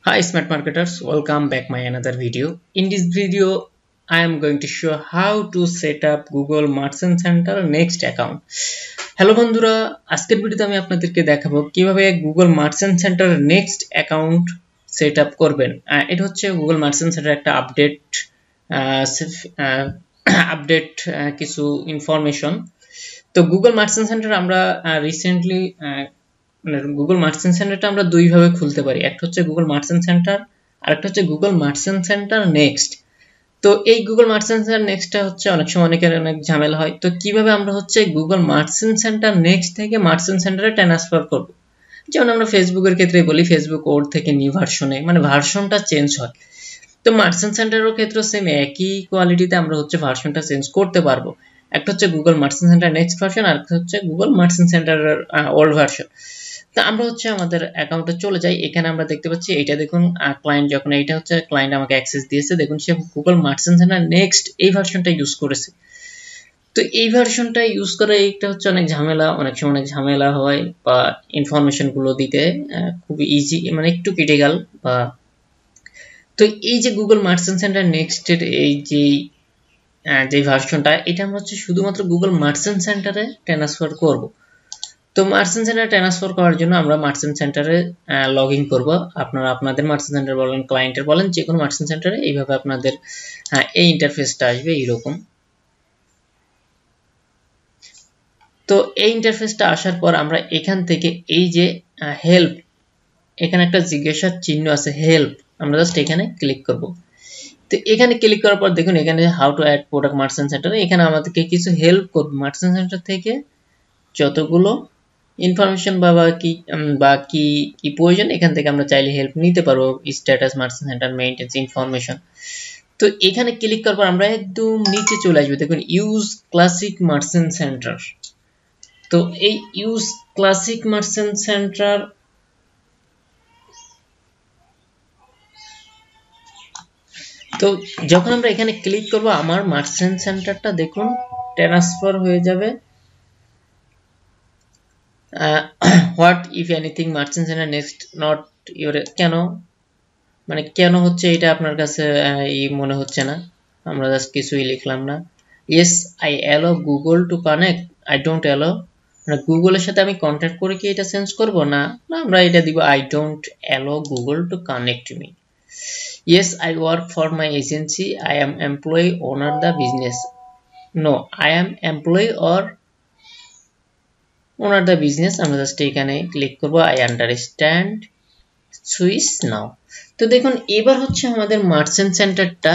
Hi smart marketers, welcome back my another video. In this video I am going to show how to set up Google Merchant Center next account. Hello বন্ধুরা, আজকের ভিডিওতে আমি আপনাদেরকে দেখাবো কিভাবে Google Merchant Center next account set up করবেন। এটা হচ্ছে Google Merchant Center একটা আপডেট কিছু ইনফরমেশন। তো Google Merchant Center আমরা রিসেন্টলি Google Merchant Centerটা আমরা দুই ভাবে খুলতে পারি। একটা হচ্ছে Google Merchant Center আর একটা হচ্ছে Google Merchant Center Next। তো এই Google Merchant Center Nextটা হচ্ছে অনেক সময় অনেকের অনেক ঝামেলা হয়। তো কিভাবে আমরা হচ্ছে Google Merchant Center Next থেকে Merchant Center এ ট্রান্সফার করব। যেমন আমরা ফেসবুকের ক্ষেত্রে বলি ফেসবুক ওর থেকে নিউ ভার্সনে, মানে ভার্সনটা চেঞ্জ হয়। তো Merchant Center এর ক্ষেত্রে সেম একই কোয়ালিটিতে আমরা হচ্ছে ভার্সনটা চেঞ্জ করতে পারবো। একটা হচ্ছে Google Merchant Center Next version আর একটা হচ্ছে Google Merchant Center এর ওল্ড ভার্সন। তো আমরা হচ্ছে আমাদের অ্যাকাউন্টে চলে যাই। এখানে আমরা দেখতে পাচ্ছি এটা দেখুন ক্লায়েন্ট যখন এইটা হচ্ছে ক্লায়েন্ট আমাকে অ্যাক্সেস দিয়েছে, দেখুন সে Google Merchant Center Next এই ভার্সনটা ইউজ করেছে। তো এই ভার্সনটা ইউজ করে এটা হচ্ছে অনেক ঝামেলা, অনেক সময় অনেক ঝামেলা হয় বা ইনফরমেশন গুলো দিতে খুব ইজি, মানে একটু ক্রিটিক্যাল বা। তো এই যে Google Merchant Center Next এর এই যে ভার্সনটা, এটা আমরা হচ্ছে শুধুমাত্র Google Merchant Center a transfer করব। তো Merchant Center ট্রান্সফার করার জন্য আমরা Merchant Center A log in করব। আপনারা আপনাদের Merchant Center বলেন, ক্লায়েন্টের বলেন, যে কোনো Merchant Center এ এইভাবে আপনাদের এই ইন্টারফেসটা আসবে এইরকম। তো এই ইন্টারফেসটা আসার পর আমরা এখান থেকে এই যে হেল্প, এখানে একটা জিজ্ঞাসার চিহ্ন আছে হেল্প, আমরা জাস্ট এখানে ক্লিক করব। তো এখানে ক্লিক করার পর দেখুন এখানে how to add product Merchant Center, এখানে আমাদেরকে কিছু হেল্প করবে Merchant Center থেকে যতগুলো ইনফরমেশন বা কি প্রয়োজন এখান থেকে আমরা চাইলে হেল্প নিতে পারবো। Status, Merchant Center maintenance information. তো এখানে ক্লিক করার পর আমরা একদম নিচে চলে আসবো, দেখুন ইউজ ক্লাসিক Merchant Center। তো এই ইউজ ক্লাসিক Merchant Center তো যখন আমরা এখানে ক্লিক করব আমার Merchant Centerটা দেখুন ট্রান্সফার হয়ে যাবে। What if anything Merchant Center Next not your, কেন হচ্ছে এটা আপনার কাছে মনে হচ্ছে না, আমরা জাস্ট কিছুই লিখলাম না। Yes I allow Google to connect, I don't allow, মানে গুগলের সাথে আমি কন্ট্যাক্ট করে কি এটা চেঞ্জ করব না, আমরা এটা দিব I don't allow Google to connect me. Yes I work for my agency, I am employee owner the business, no I am employee or owner the business, আমরা জাস্ট এখানে ক্লিক করব আই আন্ডারস্ট্যান্ড, সুইচ নাও। তো দেখুন এবার হচ্ছে আমাদের Merchant Centerটা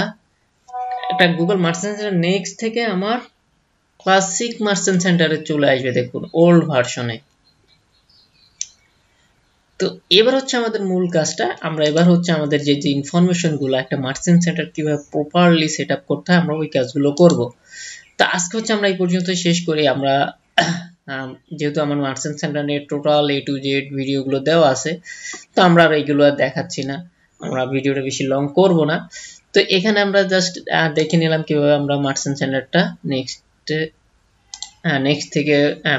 একটা Google Merchant Center Next থেকে আমার ক্লাসিক Merchant Center এ চলে আসবে, দেখুন ওল্ড ভার্সনে। তো এবার হচ্ছে আমাদের মূল কাজটা, আমরা এবার হচ্ছে আমাদের যে ইনফরমেশন গুলো একটা Merchant Center কিভাবে প্রপারলি সেট আপ করতে হয় আমরা ওই কাজগুলো করব। তো আজকে হচ্ছে আমরা এই পর্যন্ত শেষ করি। আমরা যেহেতু আমার Merchant Center এর টোটাল A to Z ভিডিওগুলো দেওয়া আছে, তো আমরা আর এইগুলো আর দেখাচ্ছি না, আমরা ভিডিওটা বেশি লং করব না। তো এখানে আমরা জাস্ট দেখে নিলাম কিভাবে আমরা Merchant Centerটা নেক্সট থেকে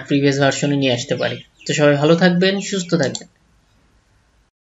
প্রিভিয়াস ভার্সনে নিয়ে আসতে পারি। তো সবাই ভালো থাকবেন, সুস্থ থাকবেন।